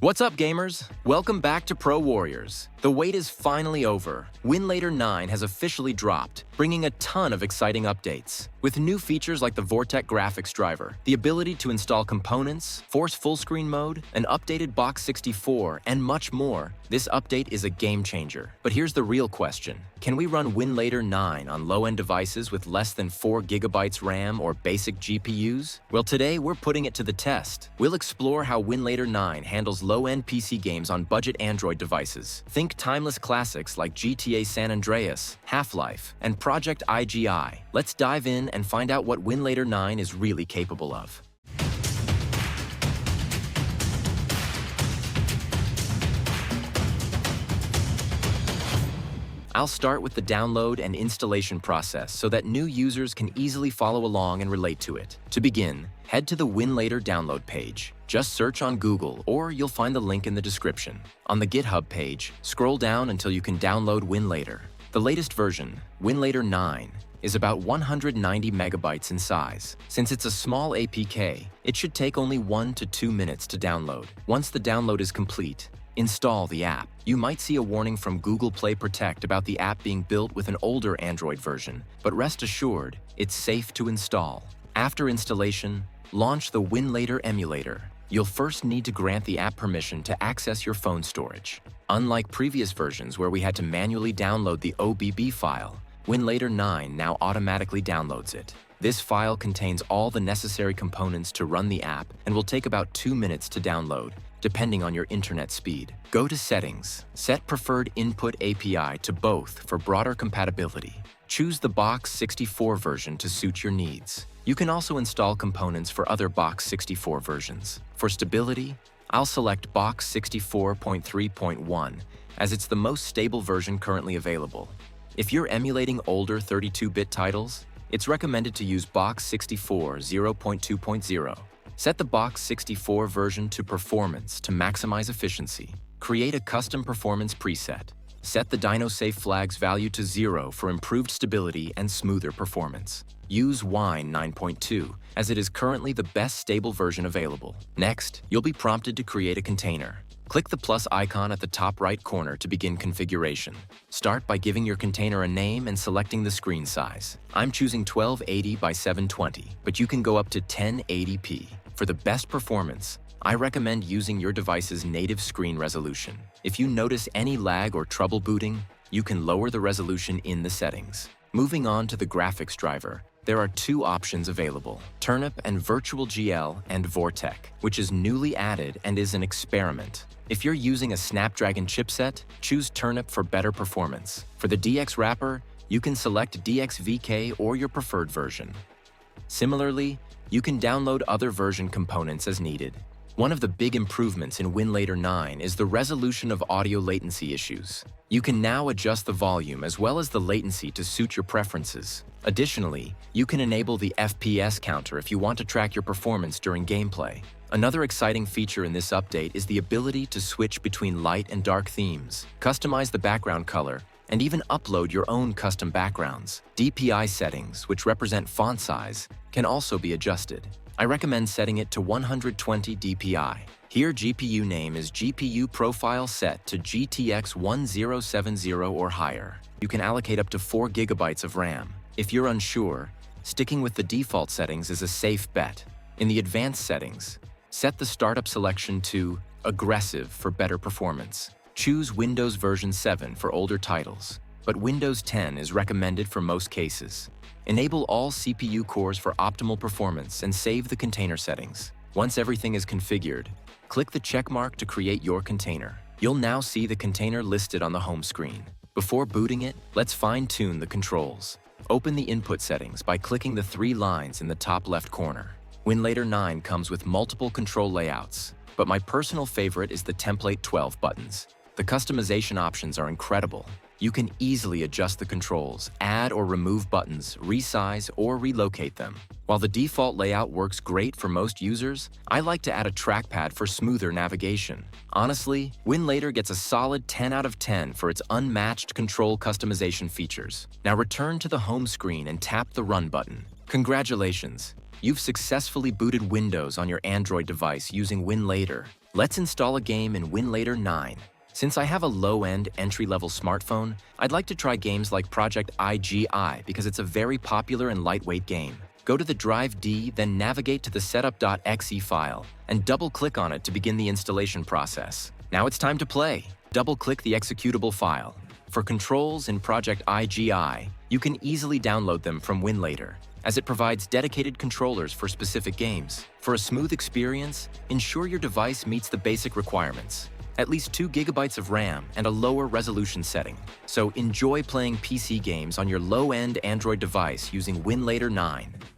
What's up, gamers? Welcome back to Pro Warriors. The wait is finally over. Winlator 9 has officially dropped, bringing a ton of exciting updates. With new features like the Vortex graphics driver, the ability to install components, force full-screen mode, an updated Box 64, and much more, this update is a game changer. But here's the real question. Can we run Winlator 9 on low-end devices with less than 4 GB RAM or basic GPUs? Well, today we're putting it to the test. We'll explore how Winlator 9 handles low-end PC games on budget Android devices. Think timeless classics like GTA San Andreas, Half-Life, and Project IGI. Let's dive in and find out what Winlator 9 is really capable of. I'll start with the download and installation process so that new users can easily follow along and relate to it. To begin, head to the Winlator download page. Just search on Google, or you'll find the link in the description. On the GitHub page, scroll down until you can download Winlator. The latest version, Winlator 9, is about 190 megabytes in size. Since it's a small APK, it should take only 1 to 2 minutes to download. Once the download is complete, install the app. You might see a warning from Google Play Protect about the app being built with an older Android version, but rest assured, it's safe to install. After installation, launch the Winlator emulator. You'll first need to grant the app permission to access your phone storage. Unlike previous versions where we had to manually download the OBB file, Winlator 9 now automatically downloads it. This file contains all the necessary components to run the app and will take about 2 minutes to download, depending on your internet speed. Go to Settings. Set Preferred Input API to both for broader compatibility. Choose the Box 64 version to suit your needs. You can also install components for other Box 64 versions. For stability, I'll select Box 64.3.1 as it's the most stable version currently available. If you're emulating older 32-bit titles, it's recommended to use Box 64 0.2.0. Set the Box 64 version to Performance to maximize efficiency. Create a custom performance preset. Set the DynoSafe flag's value to 0 for improved stability and smoother performance. Use Wine 9.2, as it is currently the best stable version available. Next, you'll be prompted to create a container. Click the plus icon at the top right corner to begin configuration. Start by giving your container a name and selecting the screen size. I'm choosing 1280 by 720, but you can go up to 1080p. For the best performance, I recommend using your device's native screen resolution. If you notice any lag or trouble booting, you can lower the resolution in the settings. Moving on to the graphics driver, there are 2 options available: Turnip and Virtual GL and Vortex, which is newly added and is an experiment. If you're using a Snapdragon chipset, choose Turnip for better performance. For the DX wrapper, you can select DXVK or your preferred version. Similarly, you can download other version components as needed. One of the big improvements in Winlator 9 is the resolution of audio latency issues. You can now adjust the volume as well as the latency to suit your preferences. Additionally, you can enable the FPS counter if you want to track your performance during gameplay. Another exciting feature in this update is the ability to switch between light and dark themes, customize the background color, and even upload your own custom backgrounds. DPI settings, which represent font size, can also be adjusted. I recommend setting it to 120 DPI. Here, GPU name is GPU profile set to GTX 1070 or higher. You can allocate up to 4 GB of RAM. If you're unsure, sticking with the default settings is a safe bet. In the advanced settings, set the startup selection to Aggressive for better performance. Choose Windows version 7 for older titles, but Windows 10 is recommended for most cases. Enable all CPU cores for optimal performance and save the container settings. Once everything is configured, click the checkmark to create your container. You'll now see the container listed on the home screen. Before booting it, let's fine-tune the controls. Open the input settings by clicking the 3 lines in the top left corner. Winlator 9 comes with multiple control layouts, but my personal favorite is the template 12 buttons. The customization options are incredible. You can easily adjust the controls, add or remove buttons, resize or relocate them. While the default layout works great for most users, I like to add a trackpad for smoother navigation. Honestly, Winlator gets a solid 10 out of 10 for its unmatched control customization features. Now return to the home screen and tap the Run button. Congratulations! You've successfully booted Windows on your Android device using Winlator. Let's install a game in Winlator 9. Since I have a low-end, entry-level smartphone, I'd like to try games like Project IGI because it's a very popular and lightweight game. Go to the Drive D, then navigate to the setup.exe file, and double-click on it to begin the installation process. Now it's time to play. Double-click the executable file. For controls in Project IGI, you can easily download them from Winlator, as it provides dedicated controllers for specific games. For a smooth experience, ensure your device meets the basic requirements. At least 2 GB of RAM and a lower resolution setting. So enjoy playing PC games on your low-end Android device using Winlator 9.